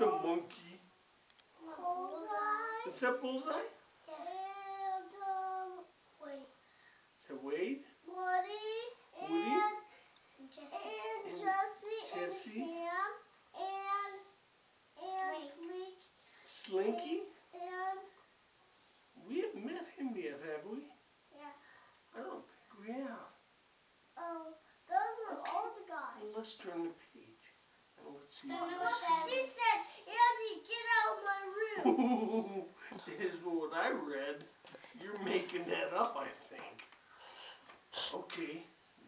a monkey. Bullseye. Is that Bullseye? And wait. Is that Wade? Woody. Woody? And Jesse. And Ham. And Slinky? And We haven't met him yet, have we? yeah. I don't think we have. Oh, those were all the guys. Well, let's turn the page and let's see. She said, Andy, get out of my room. Is what I read. You're making that up, I think. Okay,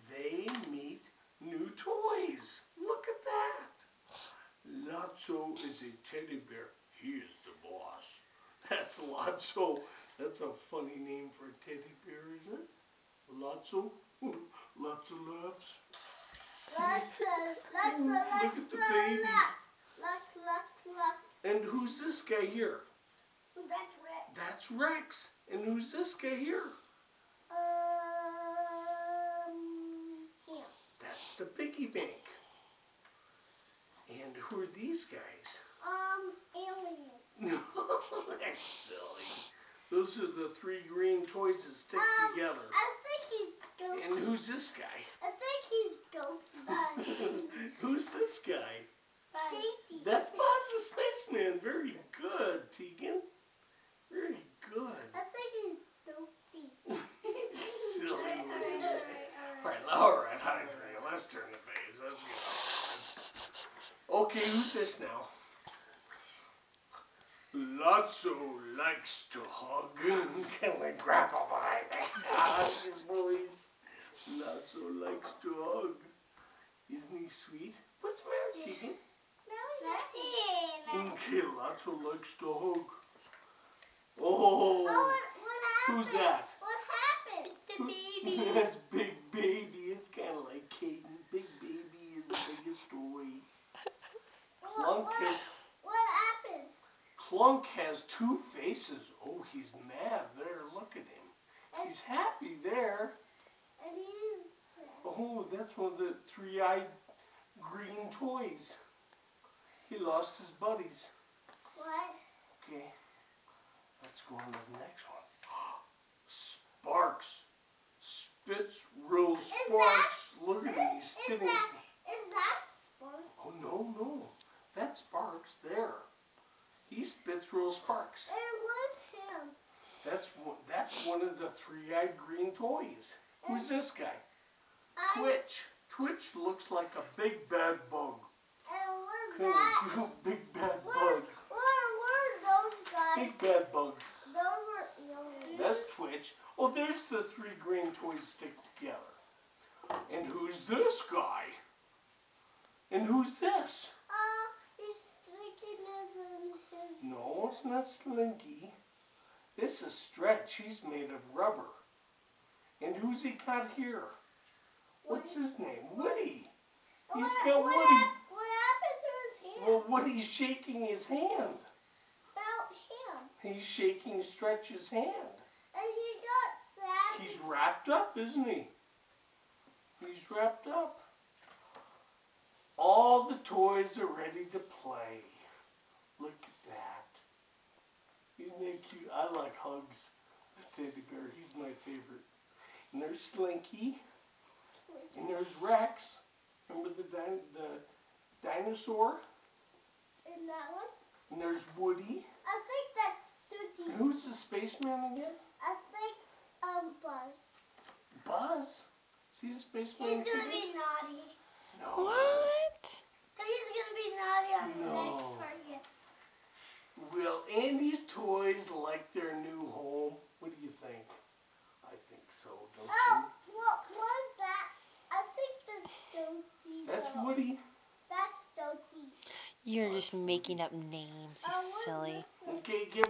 they meet new toys. Look at that. Lotso is a teddy bear. He is the boss. That's Lotso. That's a funny name for a teddy bear, isn't it? Lotso. Lots of laughs. Look at the baby. And who's this guy here? That's Rex. That's Rex. And who's this guy here? Him. That's the piggy bank. And who are these guys? Aliens. No, that's silly. Those are the three green toys that stick together. I think he's Goku. And who's this guy? I think he's Goku. Who's this guy? Stacy. That's Buzz the Spaceman. Very good, Tegan. Very good. I think he's Goku. Silly. All right, Andrea. Let's turn the page. Let's get on. Okay, who's this now? Lotso likes to hug. Can we grab him by the hand, boys? Lotso likes to hug. Isn't he sweet? What's the matter, Tegan? Nothing. Okay, Lotso likes to hug. Oh, What happened? who's that? What happened? The baby. That's Big Baby. It's kind of like Caden. Big Baby is the biggest toy. Clunk happened? Clunk has two faces. Oh, he's mad there. Look at him. He's happy there. And he's Oh, that's one of the three-eyed green toys. He lost his buddies. what? Okay, let's go on to the next one. Sparks. Spits real Sparks. Look at him. He's spitting. Is that Sparks? Oh, no. That's Sparks there. He spits real Sparks. And what's him? That's one of the three-eyed green toys. Who's this guy? Twitch. Twitch looks like a big bad bug. And what's that? Big bad bug. What are those guys? Big bad bug. Those are aliens. That's Twitch. Oh, there's the three green toys stick together. And who's this guy? And who's this? He's sticking his No, it's not Slinky. This is Stretch. He's made of rubber. And who's he got here? What's his name? Woody. He's got Woody. What happened to his hand? Well, Woody's shaking his hand. About him. He's shaking Stretch's hand. And he got sad. He's wrapped up, isn't he? He's wrapped up. All the toys are ready to play. Look at that. Isn't that cute? I like Hugs, the teddy bear. He's my favorite. And there's Slinky. And there's Rex. Remember the dinosaur? And that one? And there's Woody. I think that's Dookie. And who's the spaceman again? I think Buzz. Buzz? See the spaceman? He's gonna be naughty. No. What? He's gonna be naughty on the No. next part, yeah. Will Andy's toys like their new home? What do you think? I think so, don't you? What was that? I think that's Dookie. That's Woody. That's Dookie. You're just making up names, you silly. Okay, give